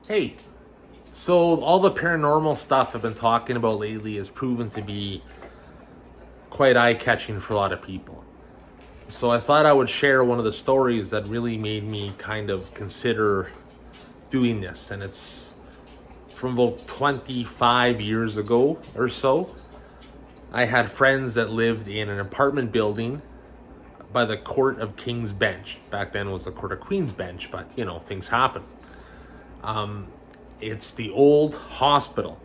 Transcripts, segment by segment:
Hey, so all the paranormal stuff I've been talking about lately has proven to be quite eye-catching for a lot of people. So I thought I would share one of the stories that really made me kind of consider doing this. And it's from about 25 years ago or so. I had friends that lived in an apartment building by the Court of King's Bench. Back then it was the Court of Queen's Bench, but things happen. It's the old hospital.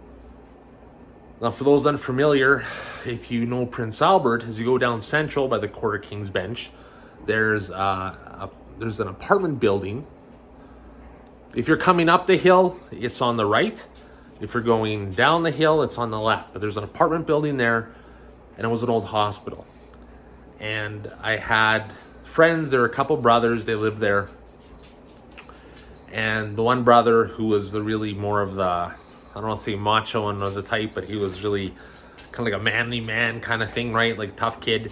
Now, for those unfamiliar, if you know Prince Albert, as you go down Central by the Court of King's Bench, there's there's an apartment building. If you're coming up the hill, it's on the right. If you're going down the hill, it's on the left. But there's an apartment building there, and it was an old hospital. And I had friends, there were a couple brothers, they lived there. And the one brother who was the really more of the, I don't want to say macho and of the type, but he was really kind of like a manly man kind of thing, right? Like tough kid.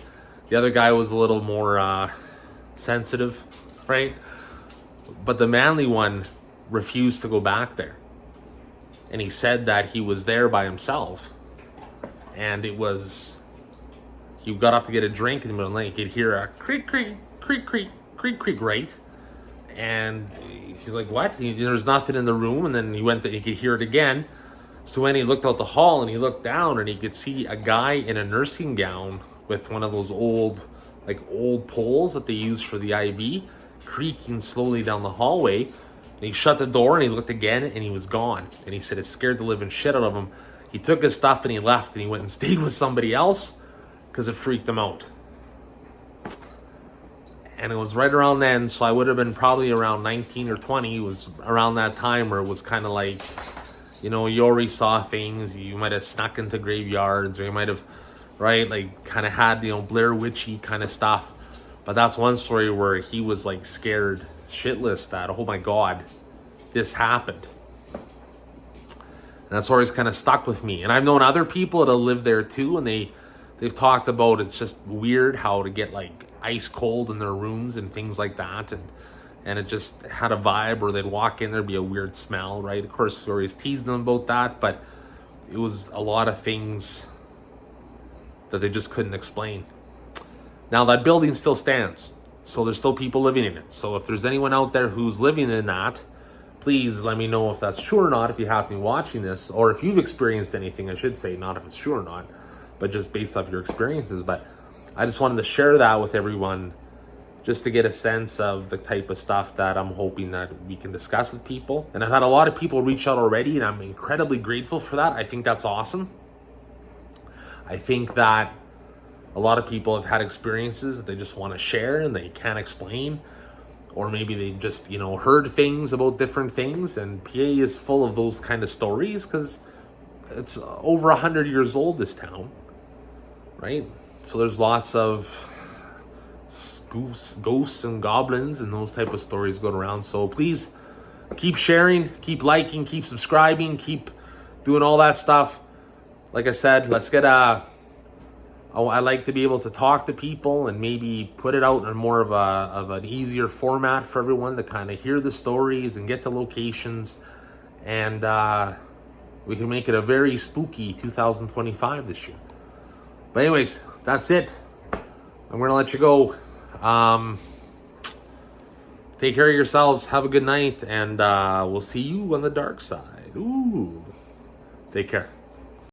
The other guy was a little more sensitive, right? But the manly one refused to go back there. And he said that he was there by himself. And he got up to get a drink in the middle of the night. You could hear a creak, creak, creak, creak, creak, creak, right? And he's like, what? There's nothing in the room. And then he could hear it again. So when he looked out the hall and he looked down and he could see a guy in a nursing gown with one of those old poles that they use for the IV, creaking slowly down the hallway. And he shut the door and he looked again and he was gone. And he said it scared the living shit out of him. He took his stuff and he left and he went and stayed with somebody else because it freaked him out. And it was right around then, so I would have been probably around 19 or 20. It was around that time where it was kind of like, you already saw things. You might have snuck into graveyards, or you might have, right, like kind of had, Blair Witchy kind of stuff. But that's one story where he was like scared shitless that, oh my God, this happened. And that story's kind of stuck with me. And I've known other people that have lived there too, and they've talked about it's just weird how to get like ice cold in their rooms and things like that, and it just had a vibe where they'd walk in, there'd be a weird smell, right? Of course, we always teased them about that, but it was a lot of things that they just couldn't explain. Now that building still stands, so there's still people living in it. So if there's anyone out there who's living in that, please let me know if that's true or not, if you happen to be watching this, or if you've experienced anything, I should say, not if it's true or not, but just based off your experiences. But I just wanted to share that with everyone just to get a sense of the type of stuff that I'm hoping that we can discuss with people. And I've had a lot of people reach out already, and I'm incredibly grateful for that. I think that's awesome. I think that a lot of people have had experiences that they just want to share and they can't explain. Or maybe they just, heard things about different things. And PA is full of those kind of stories because it's over 100 years old, this town, right? So there's lots of ghosts and goblins and those type of stories going around. So please keep sharing, keep liking, keep subscribing, keep doing all that stuff. Like I said, let's get I like to be able to talk to people and maybe put it out in more of an easier format for everyone to kind of hear the stories and get to locations. And we can make it a very spooky 2025 this year. But anyways, that's it. I'm going to let you go. Take care of yourselves. Have a good night. And we'll see you on the dark side. Ooh. Take care.